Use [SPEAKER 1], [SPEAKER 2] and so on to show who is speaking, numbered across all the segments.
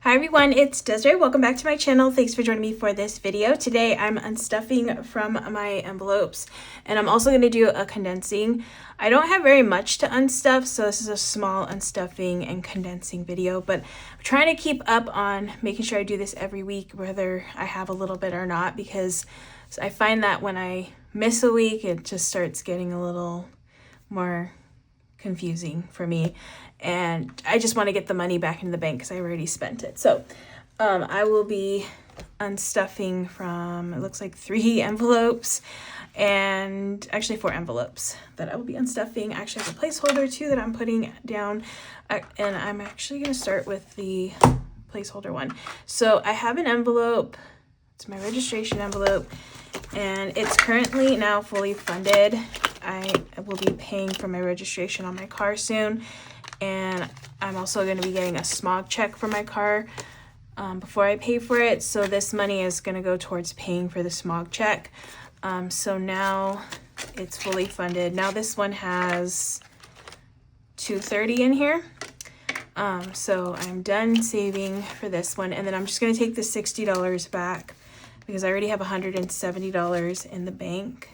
[SPEAKER 1] Hi everyone, it's Desiree. Welcome back to my channel. Thanks for joining me for this video. Today I'm unstuffing from my envelopes and I'm also going to do a condensing. I don't have very much to unstuff, so this is a small unstuffing and condensing video, but I'm trying to keep up on making sure I do this every week, whether I have a little bit or not, because I find that when I miss a week, it just starts getting a little more confusing for me, and I just want to get the money back into the bank because I already spent it. So I will be unstuffing from, it looks like 3 envelopes, and actually 4 envelopes that I will be unstuffing. I actually have a placeholder too that I'm putting down, and I'm actually going to start with the placeholder one. So I have an envelope, it's my registration envelope, and it's currently now fully funded. I will be paying for my registration on my car soon, and I'm also going to be getting a smog check for my car before I pay for it. So this money is going to go towards paying for the smog check. So now it's fully funded. Now this one has $230 in here. So I'm done saving for this one, and then I'm just going to take the $60 back because I already have $170 in the bank.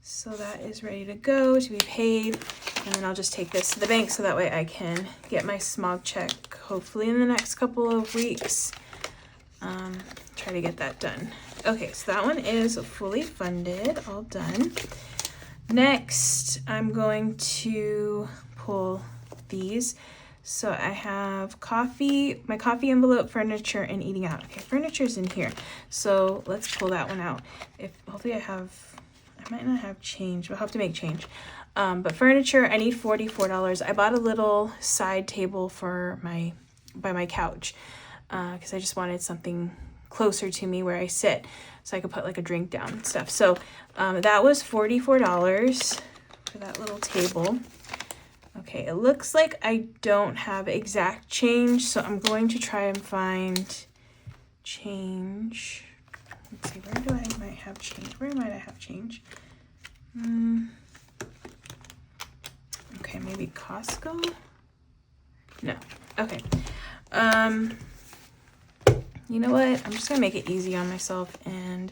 [SPEAKER 1] So that is ready to go to be paid, and then I'll just take this to the bank so that way I can get my smog check hopefully in the next couple of weeks. Try to get that done. Okay, so that one is fully funded, all done. Next, I'm going to pull these. So I have coffee, my coffee envelope, furniture, and eating out. Okay, furniture's in here. So let's pull that one out. Hopefully I might not have change, but I'll have to make change. But furniture, I need $44. I bought a little side table for by my couch because I just wanted something closer to me where I sit so I could put like a drink down and stuff. So that was $44 for that little table. Okay, it looks like I don't have exact change, so I'm going to try and find change. Let's see, where might have change? Where might I have change? Okay, maybe Costco? No. Okay. You know what? I'm just gonna make it easy on myself, and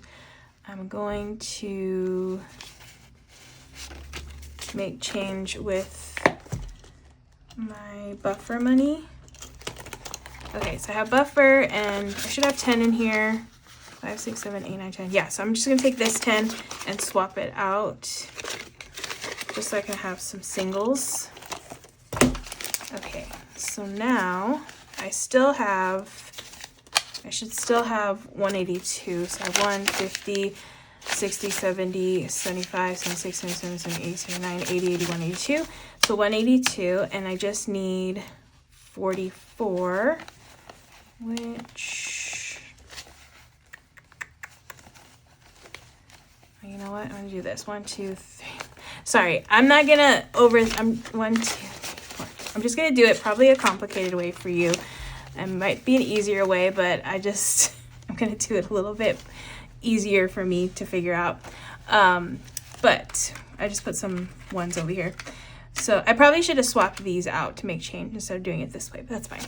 [SPEAKER 1] I'm going to make change with my buffer money. Okay, so I have buffer, and I should have 10 in here. 5, 6, 7, 8, 9, 10. Yeah, so I'm just gonna take this 10 and swap it out just so I can have some singles. Okay, so now I should still have 182. So I have 150, 60, 70, 75, 76, 77, 78, 79, 80, 81, 82. So 182, and I just need 44, which, you know what, I'm gonna do this. 1, 2, 3. Sorry, I'm not gonna I'm 1, 2, 3, 4. I'm just gonna do it probably a complicated way for you. It might be an easier way, but I'm gonna do it a little bit easier for me to figure out. But I just put some ones over here. So I probably should have swapped these out to make change instead of doing it this way, but that's fine.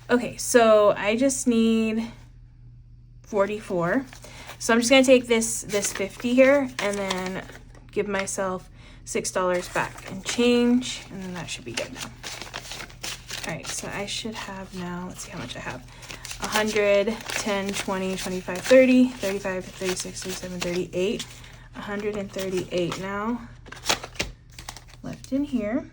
[SPEAKER 1] Okay, so I just need 44. So I'm just gonna take this 50 here and then give myself $6 back and change, and then that should be good now. All right, so I should have now, let's see how much I have. 100, 10, 20, 25, 30, 35, 36, 37, 38, 138 now left in here,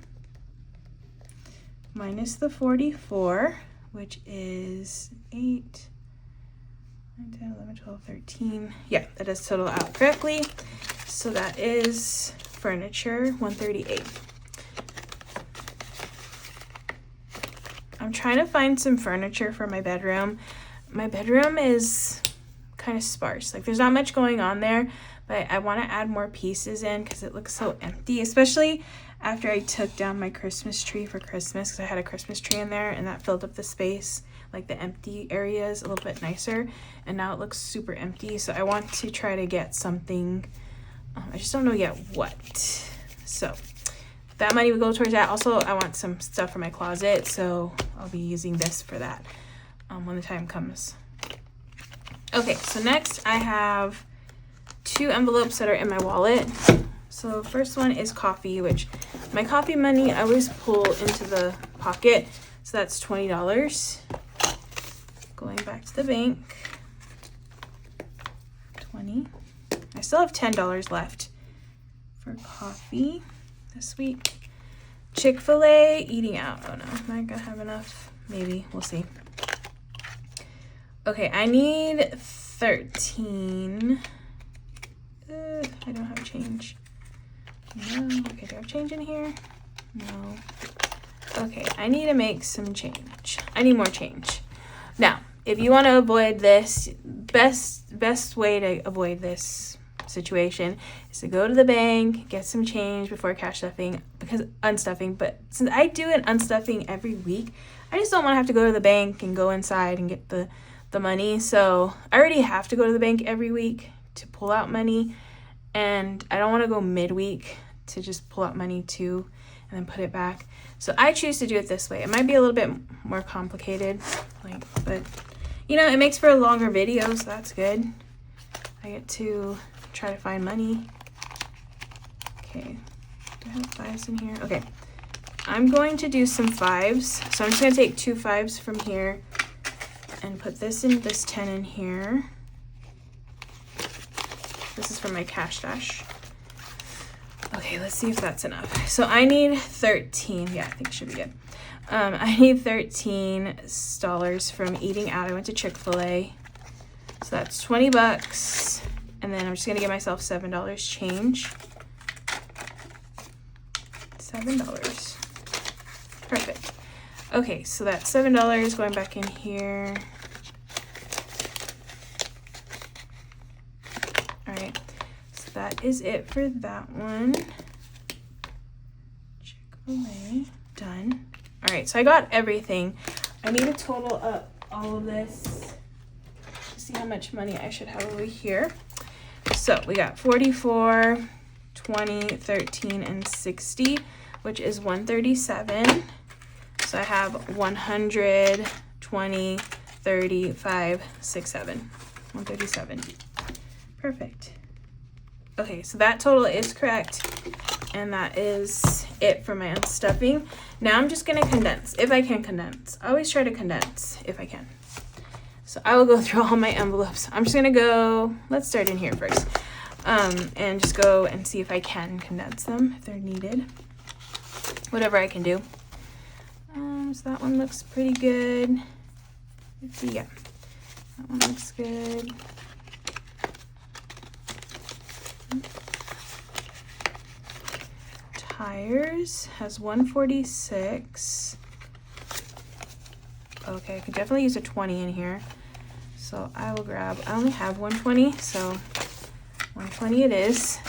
[SPEAKER 1] minus the 44, which is 8, 9, 10, 11, 12, 13. Yeah, that does total out correctly. So that is furniture, 138. I'm trying to find some furniture for my bedroom. My bedroom is kind of sparse. Like, there's not much going on there, but I want to add more pieces in because it looks so empty, especially after I took down my Christmas tree for Christmas, because I had a Christmas tree in there and that filled up the space, like the empty areas, a little bit nicer, and now it looks super empty. So I want to try to get something, I just don't know yet what. So that money would go towards that. Also, I want some stuff for my closet, so I'll be using this for that. when the time comes. Okay, so next I have 2 envelopes that are in my wallet. So first one is coffee, which my coffee money I always pull into the pocket. So that's $20. Going back to the bank. 20. I still have $10 left for coffee this week. Chick-fil-A, eating out. Oh no, am I gonna have enough? Maybe, we'll see. Okay, I need 13. I don't have change. No. Okay, do I have change in here? No. Okay, I need to make some change. I need more change. Now, if you want to avoid this, best way to avoid this situation is to go to the bank, get some change before cash stuffing, because unstuffing. But since I do an unstuffing every week, I just don't want to have to go to the bank and go inside and get the money. So I already have to go to the bank every week to pull out money, and I don't want to go midweek to just pull out money too and then put it back. So I choose to do it this way. It might be a little bit more complicated, but you know, it makes for a longer video, so that's good. I get to try to find money. Okay, do I have 5s in here? Okay, I'm going to do some 5s. So I'm just gonna take 2 5s from here and put this 10 in here. This is for my cash stash. Okay, let's see if that's enough. So I need 13. Yeah, I think it should be good. I need $13 from eating out. I went to Chick-fil-A. So that's $20. And then I'm just gonna give myself $7 change. $7. Perfect. Okay, so that's $7 going back in here. All right, so that is it for that one. Chick-fil-A, done. All right, so I got everything. I need to total up all of this to see how much money I should have over here. So we got 44, 20, 13, and 60, which is 137. So I have 100, 20, 35, 6, 7. 137. Perfect. Okay, so that total is correct. And that is it for my unstuffing. Now I'm just gonna condense, if I can condense. I always try to condense if I can. So I will go through all my envelopes. I'm just gonna go, let's start in here first. And just go and see if I can condense them if they're needed. Whatever I can do. So that one looks pretty good. Yeah, that one looks good. Tires has 146. Okay, I could definitely use a 20 in here. So I will grab, I only have 120, so 120 it is.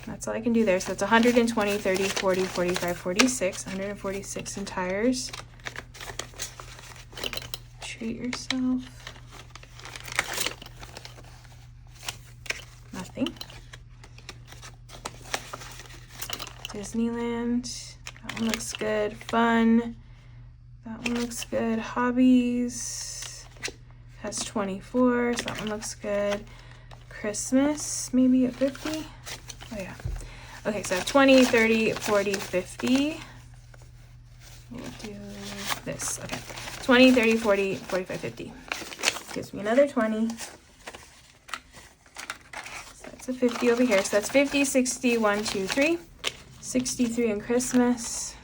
[SPEAKER 1] That's all I can do there. So it's 120, 30, 40, 45, 46, 146 in tires. Treat yourself. Nothing. Disneyland. That one looks good. Fun. That one looks good. Hobbies. Has 24, so that one looks good. Christmas, maybe at 50. Oh yeah. Okay, so I have 20, 30, 40, 50. We'll do this. Okay. 20, 30, 40, 45, 50. Gives me another 20. So that's a 50 over here. So that's 50, 60, 1, 2, 3. 63 in Christmas.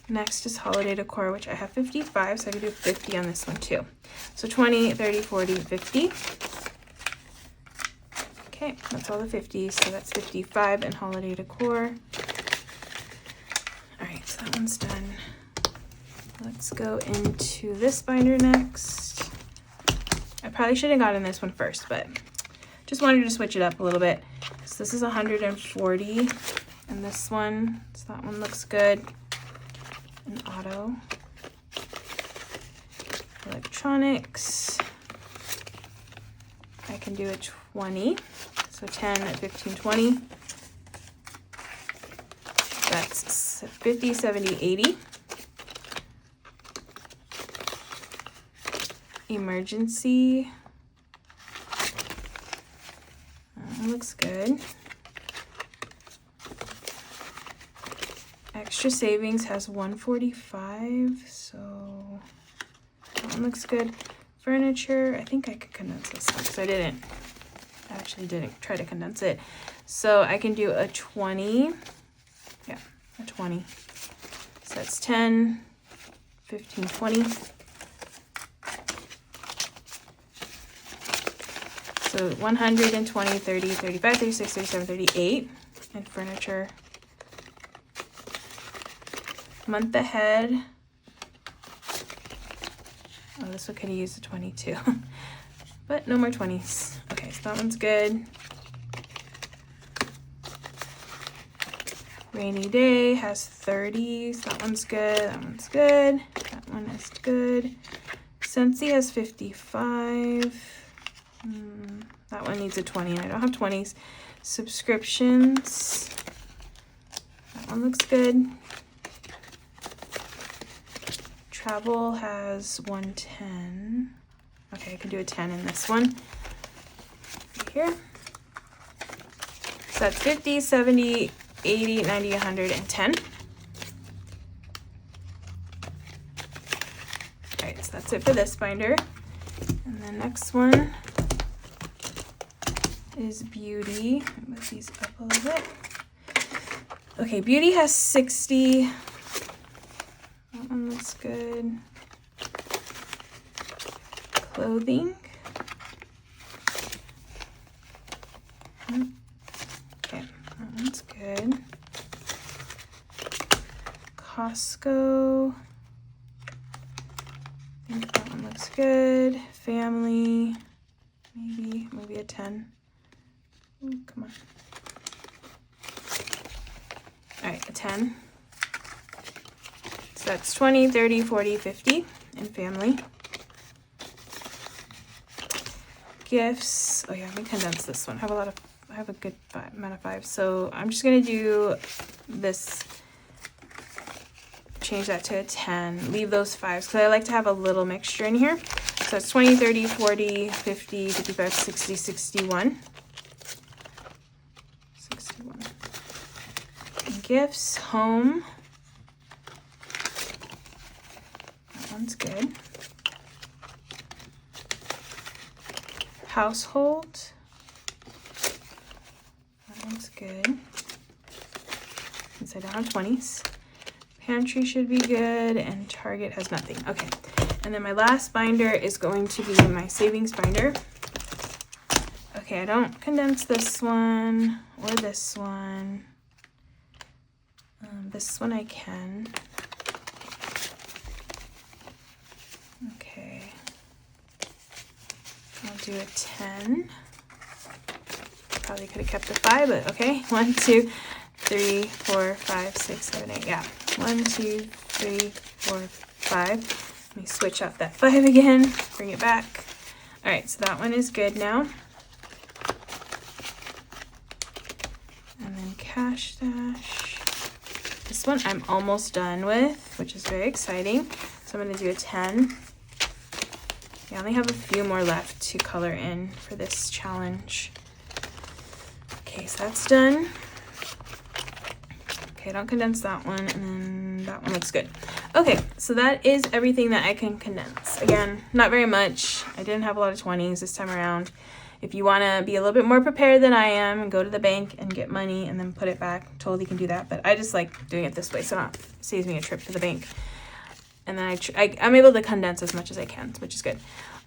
[SPEAKER 1] Next is holiday decor, which I have 55, so I can do 50 on this one too. So 20, 30, 40, 50. Okay, that's all the 50s, so that's 55 in holiday decor. All right, so that one's done. Let's go into this binder next. I probably should have gotten this one first, but just wanted to switch it up a little bit. So this is 140, and this one, so that one looks good. An auto. Electronics. I can do a 20. So 10, 15, 20. That's 50, 70, 80. Emergency. Looks good. Extra Savings has 145, so that one looks good. Furniture, I think I could condense this one because I actually didn't try to condense it. So I can do a 20. Yeah, a 20. So that's 10, 15, 20. So 120, 30, 35, 36, 37, 38. And furniture. Month ahead. Oh, this one could have used a 22. But no more 20s. Okay, so that one's good. Rainy Day has 30s. That one's good. That one's good. That one is good. Scentsy has 55. That one needs a 20, and I don't have 20s. Subscriptions. That one looks good. Travel has 110. Okay, I can do a 10 in this one. Right here. So that's 50, 70, 80, 90, 110. Alright, so that's it for this binder. And the next one is Beauty. Move these up a little bit. Okay, Beauty has 60. That one looks good. Clothing. Okay, that one's good. Costco. I think that one looks good. Family. Maybe a 10. Ooh, come on. All right, a 10. So that's 20, 30, 40, 50 in family. Gifts. Oh yeah, let me condense this one. I have a good amount of 5. So I'm just gonna do this, change that to a 10, leave those 5s because I like to have a little mixture in here. So it's 20, 30, 40, 50, 55, 60, 61. 61. And gifts, home. That one's good. Household. That one's good. Since I don't have 20s. Pantry should be good, and Target has nothing. Okay, and then my last binder is going to be my savings binder. Okay, I don't condense this one or this one. This one I can. Okay. I'll do a 10. Probably could have kept the 5, but okay. 1, 2, 3, 4, 5, 6, 7, 8. Yeah. 1, 2, 3, 4, 5. Let me switch out that 5 again. Bring it back. All right, so that one is good now. And then cash stash. This one I'm almost done with, which is very exciting. So I'm going to do a 10. I only have a few more left to color in for this challenge. Okay, so that's done. Okay, don't condense that one, and then that one looks good. Okay, so that is everything that I can condense. Again, not very much. I didn't have a lot of 20s this time around. If you want to be a little bit more prepared than I am and go to the bank and get money and then put it back, totally can do that. But I just like doing it this way, so it saves me a trip to the bank. And then I'm able to condense as much as I can, which is good.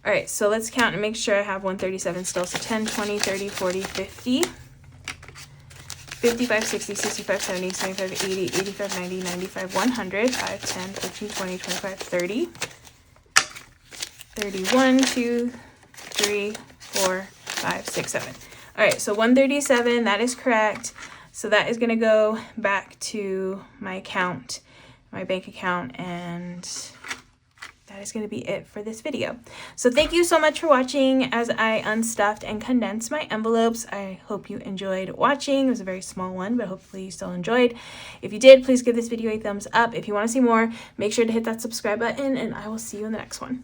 [SPEAKER 1] All right, so let's count and make sure I have 137 still. So 10, 20, 30, 40, 50, 55, 60, 65, 70, 75, 80, 85, 90, 95, 100, 5, 10, 15, 20, 25, 30, 31, 2, 3, 4, 5, 6, 7. All right, so 137, that is correct. So that is going to go back to my account, my bank account, and that is going to be it for this video. So thank you so much for watching as I unstuffed and condensed my envelopes. I hope you enjoyed watching. It was a very small one, but hopefully you still enjoyed. If you did, please give this video a thumbs up. If you want to see more, make sure to hit that subscribe button, and I will see you in the next one.